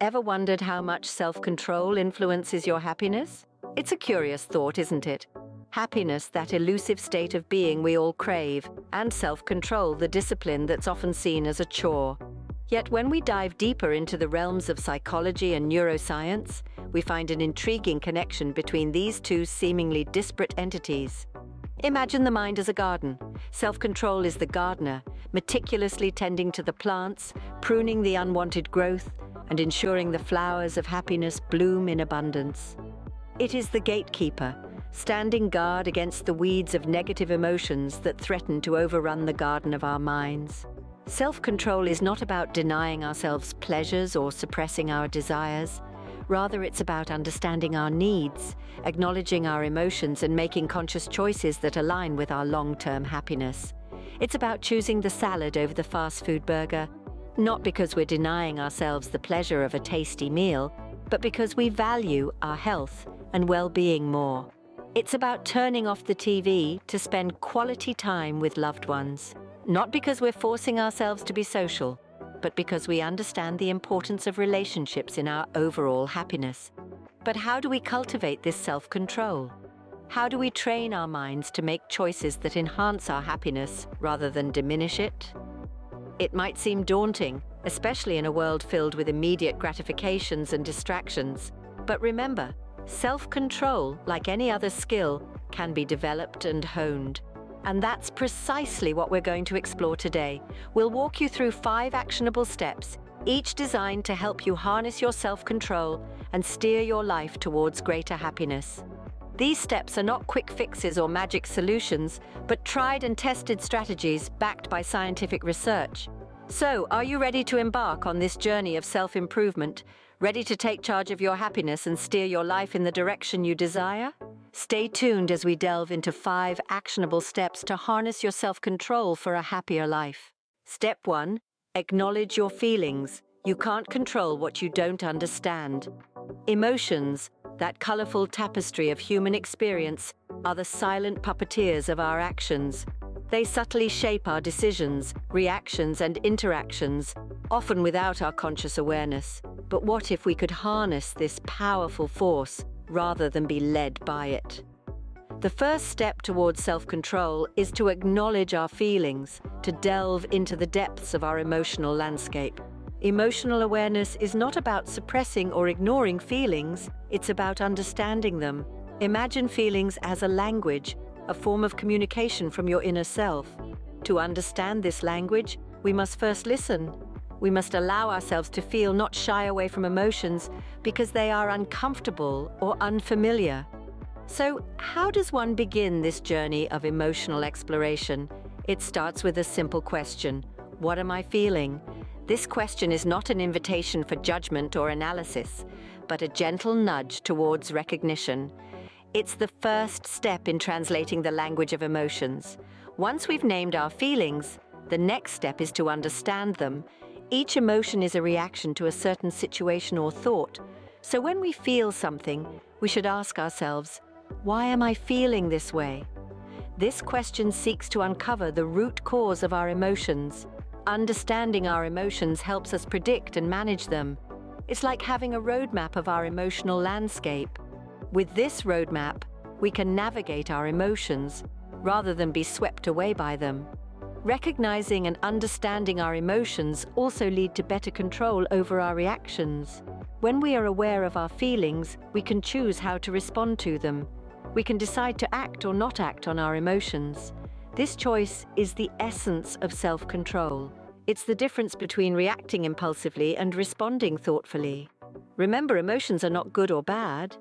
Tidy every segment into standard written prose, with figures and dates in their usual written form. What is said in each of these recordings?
Ever wondered how much self-control influences your happiness? It's a curious thought, isn't it? Happiness, that elusive state of being we all crave, and self-control, the discipline that's often seen as a chore. Yet when we dive deeper into the realms of psychology and neuroscience, we find an intriguing connection between these two seemingly disparate entities. Imagine the mind as a garden. Self-control is the gardener, meticulously tending to the plants, pruning the unwanted growth, and ensuring the flowers of happiness bloom in abundance. It is the gatekeeper, standing guard against the weeds of negative emotions that threaten to overrun the garden of our minds. Self-control is not about denying ourselves pleasures or suppressing our desires. Rather, it's about understanding our needs, acknowledging our emotions, and making conscious choices that align with our long-term happiness. It's about choosing the salad over the fast food burger, not because we're denying ourselves the pleasure of a tasty meal, but because we value our health and well-being more. It's about turning off the TV to spend quality time with loved ones, not because we're forcing ourselves to be social, but because we understand the importance of relationships in our overall happiness. But how do we cultivate this self-control? How do we train our minds to make choices that enhance our happiness rather than diminish it? It might seem daunting, especially in a world filled with immediate gratifications and distractions. But remember, self-control, like any other skill, can be developed and honed. And that's precisely what we're going to explore today. We'll walk you through 5 actionable steps, each designed to help you harness your self-control and steer your life towards greater happiness. These steps are not quick fixes or magic solutions, but tried and tested strategies backed by scientific research. So, are you ready to embark on this journey of self-improvement? Ready to take charge of your happiness and steer your life in the direction you desire? Stay tuned as we delve into 5 actionable steps to harness your self-control for a happier life. Step 1. Acknowledge your feelings. You can't control what you don't understand. Emotions, that colorful tapestry of human experience, are the silent puppeteers of our actions. They subtly shape our decisions, reactions, and interactions, often without our conscious awareness. But what if we could harness this powerful force rather than be led by it? The first step towards self-control is to acknowledge our feelings, to delve into the depths of our emotional landscape. Emotional awareness is not about suppressing or ignoring feelings, it's about understanding them. Imagine feelings as a language, a form of communication from your inner self. To understand this language, we must first listen. We must allow ourselves to feel, not shy away from emotions, because they are uncomfortable or unfamiliar. So, how does one begin this journey of emotional exploration? It starts with a simple question: what am I feeling? This question is not an invitation for judgment or analysis, but a gentle nudge towards recognition. It's the first step in translating the language of emotions. Once we've named our feelings, the next step is to understand them. Each emotion is a reaction to a certain situation or thought. So when we feel something, we should ask ourselves, why am I feeling this way? This question seeks to uncover the root cause of our emotions. Understanding our emotions helps us predict and manage them. It's like having a roadmap of our emotional landscape. With this roadmap, we can navigate our emotions rather than be swept away by them. Recognizing and understanding our emotions also lead to better control over our reactions. When we are aware of our feelings, we can choose how to respond to them. We can decide to act or not act on our emotions. This choice is the essence of self-control. It's the difference between reacting impulsively and responding thoughtfully. Remember, emotions are not good or bad.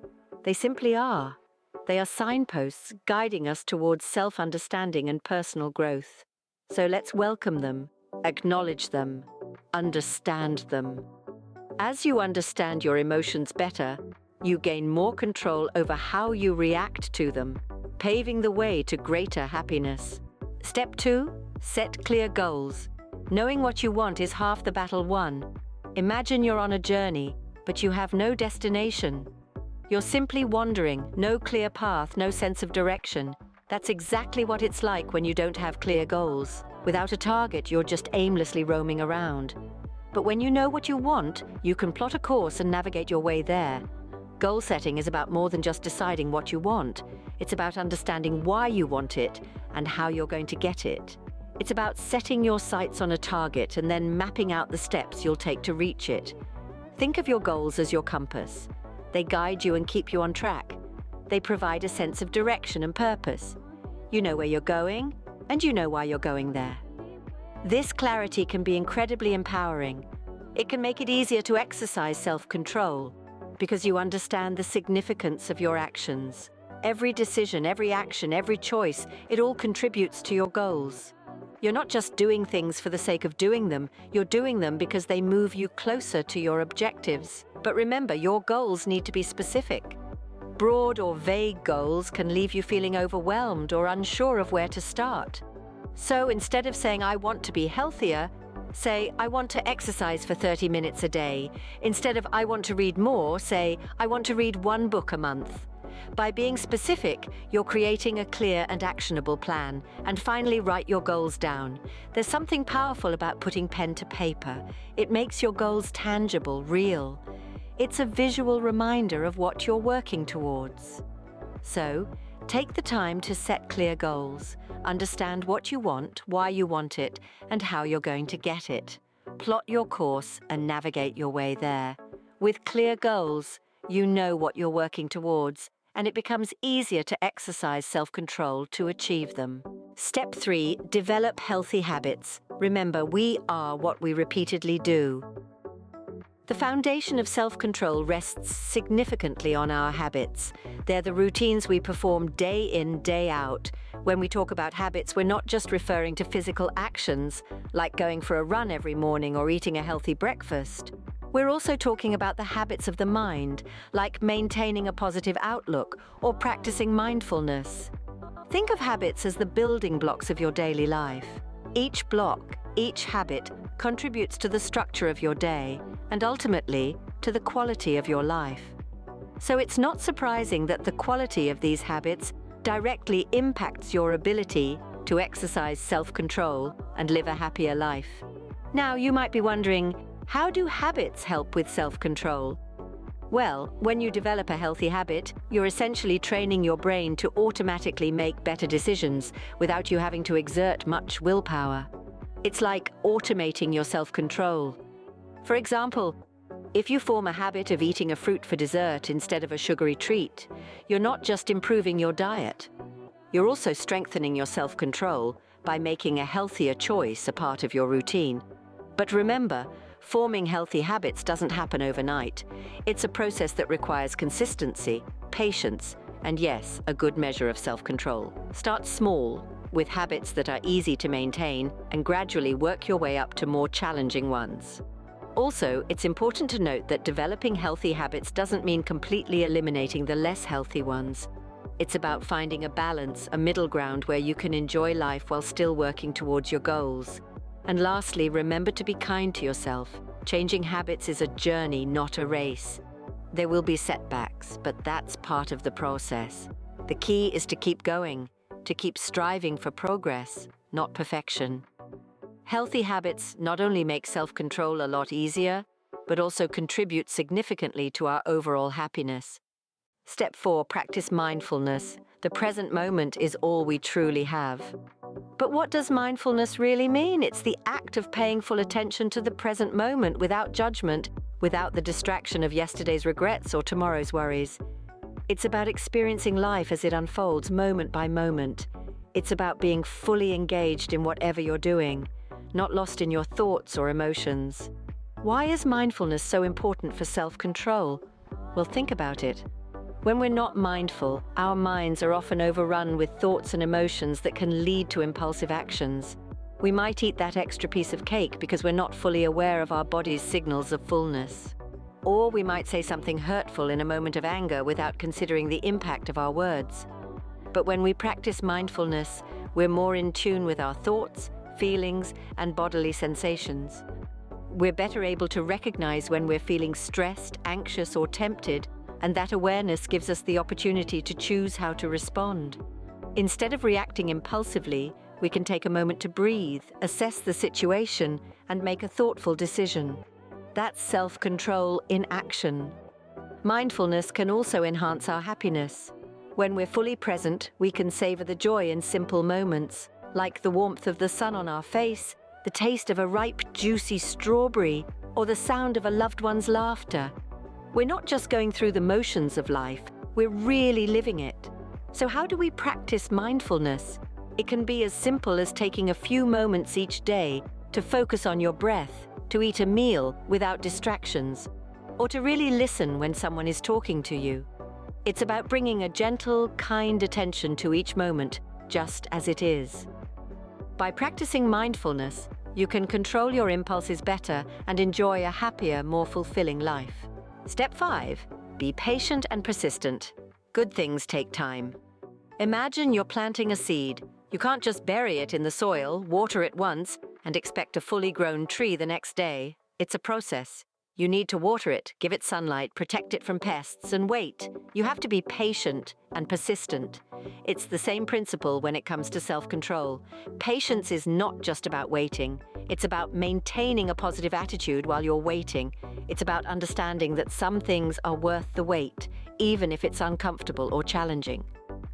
They simply are. They are signposts guiding us towards self-understanding and personal growth. So let's welcome them, acknowledge them, understand them. As you understand your emotions better, you gain more control over how you react to them, paving the way to greater happiness. Step 2. Set clear goals. Knowing what you want is half the battle won. Imagine you're on a journey, but you have no destination. You're simply wandering, no clear path, no sense of direction. That's exactly what it's like when you don't have clear goals. Without a target, you're just aimlessly roaming around. But when you know what you want, you can plot a course and navigate your way there. Goal setting is about more than just deciding what you want. It's about understanding why you want it and how you're going to get it. It's about setting your sights on a target and then mapping out the steps you'll take to reach it. Think of your goals as your compass. They guide you and keep you on track. They provide a sense of direction and purpose. You know where you're going, and you know why you're going there. This clarity can be incredibly empowering. It can make it easier to exercise self-control because you understand the significance of your actions. Every decision, every action, every choice, it all contributes to your goals. You're not just doing things for the sake of doing them, you're doing them because they move you closer to your objectives. But remember, your goals need to be specific. Broad or vague goals can leave you feeling overwhelmed or unsure of where to start. So instead of saying, I want to be healthier, say, I want to exercise for 30 minutes a day. Instead of, I want to read more, say, I want to read 1 book a month. By being specific, you're creating a clear and actionable plan. And finally, write your goals down. There's something powerful about putting pen to paper. It makes your goals tangible, real. It's a visual reminder of what you're working towards. So, take the time to set clear goals. Understand what you want, why you want it, and how you're going to get it. Plot your course and navigate your way there. With clear goals, you know what you're working towards, and it becomes easier to exercise self-control to achieve them. Step 3, develop healthy habits. Remember, we are what we repeatedly do. The foundation of self-control rests significantly on our habits. They're the routines we perform day in, day out. When we talk about habits, we're not just referring to physical actions, like going for a run every morning or eating a healthy breakfast. We're also talking about the habits of the mind, like maintaining a positive outlook or practicing mindfulness. Think of habits as the building blocks of your daily life. Each block, each habit, contributes to the structure of your day and ultimately to the quality of your life. So it's not surprising that the quality of these habits directly impacts your ability to exercise self-control and live a happier life. Now, you might be wondering, how do habits help with self-control? Well, when you develop a healthy habit, you're essentially training your brain to automatically make better decisions without you having to exert much willpower. It's like automating your self-control. For example, if you form a habit of eating a fruit for dessert instead of a sugary treat, you're not just improving your diet. You're also strengthening your self-control by making a healthier choice a part of your routine. But remember, forming healthy habits doesn't happen overnight. It's a process that requires consistency, patience, and yes, a good measure of self-control. Start small, with habits that are easy to maintain, and gradually work your way up to more challenging ones. Also, it's important to note that developing healthy habits doesn't mean completely eliminating the less healthy ones. It's about finding a balance, a middle ground where you can enjoy life while still working towards your goals. And lastly, remember to be kind to yourself. Changing habits is a journey, not a race. There will be setbacks, but that's part of the process. The key is to keep going, to keep striving for progress, not perfection. Healthy habits not only make self-control a lot easier, but also contribute significantly to our overall happiness. Step 4, practice mindfulness. The present moment is all we truly have. But what does mindfulness really mean? It's the act of paying full attention to the present moment without judgment, without the distraction of yesterday's regrets or tomorrow's worries. It's about experiencing life as it unfolds moment by moment. It's about being fully engaged in whatever you're doing, not lost in your thoughts or emotions. Why is mindfulness so important for self-control? Well, think about it. When we're not mindful, our minds are often overrun with thoughts and emotions that can lead to impulsive actions. We might eat that extra piece of cake because we're not fully aware of our body's signals of fullness. Or we might say something hurtful in a moment of anger without considering the impact of our words. But when we practice mindfulness, we're more in tune with our thoughts, feelings, and bodily sensations. We're better able to recognize when we're feeling stressed, anxious, or tempted, and that awareness gives us the opportunity to choose how to respond. Instead of reacting impulsively, We can take a moment to breathe, assess the situation, and make a thoughtful decision. That's self-control in action. Mindfulness can also enhance our happiness. When we're fully present, we can savor the joy in simple moments, like the warmth of the sun on our face, the taste of a ripe, juicy strawberry, or the sound of a loved one's laughter. We're not just going through the motions of life, we're really living it. So how do we practice mindfulness? It can be as simple as taking a few moments each day to focus on your breath, to eat a meal without distractions, or to really listen when someone is talking to you. It's about bringing a gentle, kind attention to each moment, just as it is. By practicing mindfulness, you can control your impulses better and enjoy a happier, more fulfilling life. Step 5. Be patient and persistent. Good things take time. Imagine you're planting a seed. You can't just bury it in the soil, water it once, and expect a fully grown tree the next day. It's a process. You need to water it, give it sunlight, protect it from pests, and wait. You have to be patient and persistent. It's the same principle when it comes to self-control. Patience is not just about waiting. It's about maintaining a positive attitude while you're waiting. It's about understanding that some things are worth the wait, even if it's uncomfortable or challenging.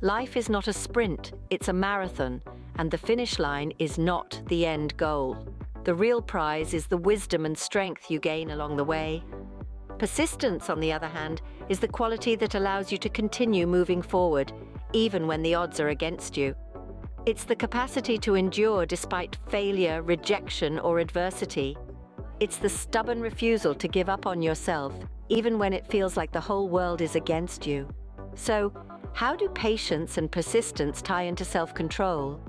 Life is not a sprint, it's a marathon, and the finish line is not the end goal. The real prize is the wisdom and strength you gain along the way. Persistence, on the other hand, is the quality that allows you to continue moving forward, even when the odds are against you. It's the capacity to endure despite failure, rejection, or adversity. It's the stubborn refusal to give up on yourself, even when it feels like the whole world is against you. So, how do patience and persistence tie into self-control?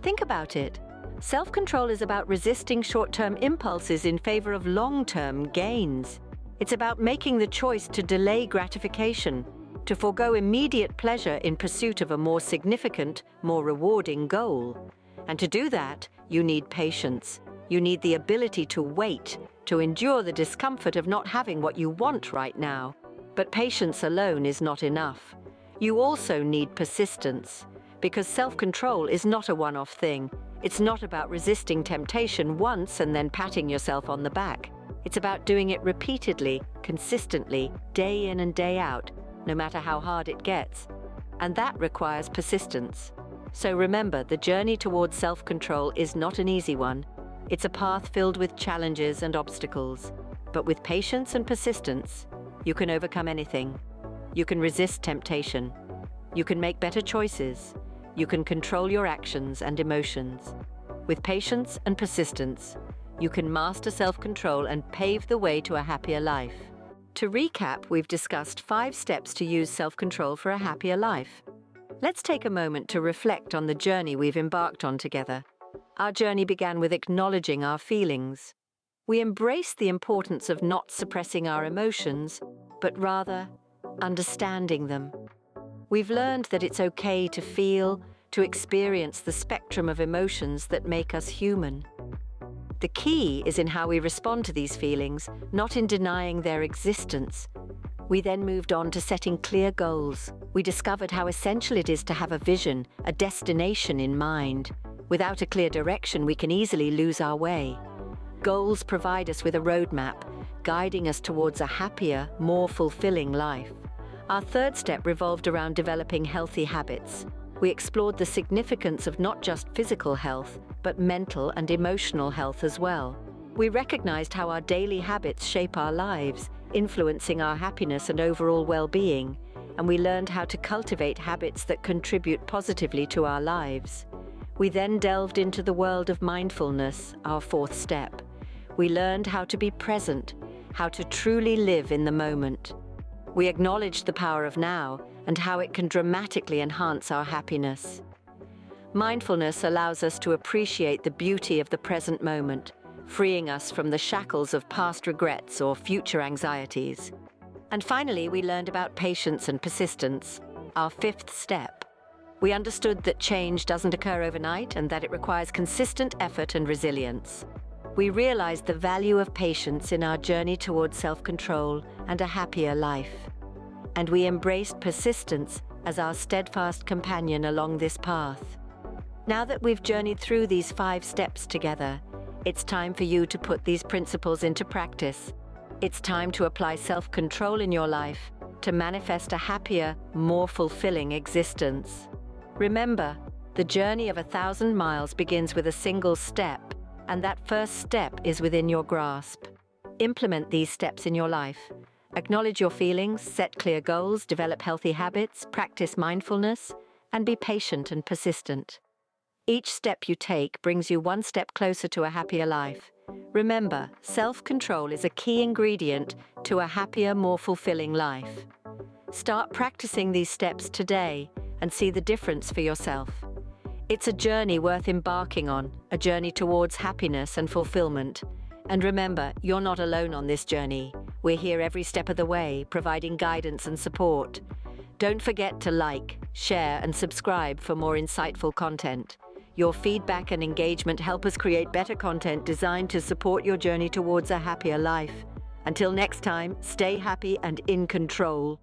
Think about it. Self-control is about resisting short-term impulses in favor of long-term gains. It's about making the choice to delay gratification, to forego immediate pleasure in pursuit of a more significant, more rewarding goal. And to do that, you need patience. You need the ability to wait, to endure the discomfort of not having what you want right now. But patience alone is not enough. You also need persistence, because self-control is not a one-off thing. It's not about resisting temptation once and then patting yourself on the back. It's about doing it repeatedly, consistently, day in and day out, no matter how hard it gets. And that requires persistence. So remember, the journey towards self-control is not an easy one. It's a path filled with challenges and obstacles. But with patience and persistence, you can overcome anything. You can resist temptation. You can make better choices. You can control your actions and emotions. With patience and persistence, you can master self-control and pave the way to a happier life. To recap, we've discussed 5 steps to use self-control for a happier life. Let's take a moment to reflect on the journey we've embarked on together. Our journey began with acknowledging our feelings. We embraced the importance of not suppressing our emotions, but rather understanding them. We've learned that it's okay to feel, to experience the spectrum of emotions that make us human. The key is in how we respond to these feelings, not in denying their existence. We then moved on to setting clear goals. We discovered how essential it is to have a vision, a destination in mind. Without a clear direction, we can easily lose our way. Goals provide us with a roadmap, guiding us towards a happier, more fulfilling life. Our 3rd step revolved around developing healthy habits. We explored the significance of not just physical health, but mental and emotional health as well. We recognized how our daily habits shape our lives, influencing our happiness and overall well-being, and we learned how to cultivate habits that contribute positively to our lives. We then delved into the world of mindfulness, our 4th step. We learned how to be present, how to truly live in the moment. We acknowledged the power of now and how it can dramatically enhance our happiness. Mindfulness allows us to appreciate the beauty of the present moment, freeing us from the shackles of past regrets or future anxieties. And finally, we learned about patience and persistence, our 5th step. We understood that change doesn't occur overnight and that it requires consistent effort and resilience. We realized the value of patience in our journey towards self-control and a happier life. And we embraced persistence as our steadfast companion along this path. Now that we've journeyed through these 5 steps together, it's time for you to put these principles into practice. It's time to apply self-control in your life to manifest a happier, more fulfilling existence. Remember, the journey of 1,000 miles begins with a single step, and that first step is within your grasp. Implement these steps in your life. Acknowledge your feelings, set clear goals, develop healthy habits, practice mindfulness, and be patient and persistent. Each step you take brings you one step closer to a happier life. Remember, self-control is a key ingredient to a happier, more fulfilling life. Start practicing these steps today and see the difference for yourself. It's a journey worth embarking on, a journey towards happiness and fulfillment. And remember, you're not alone on this journey. We're here every step of the way, providing guidance and support. Don't forget to like, share, and subscribe for more insightful content. Your feedback and engagement help us create better content designed to support your journey towards a happier life. Until next time, stay happy and in control.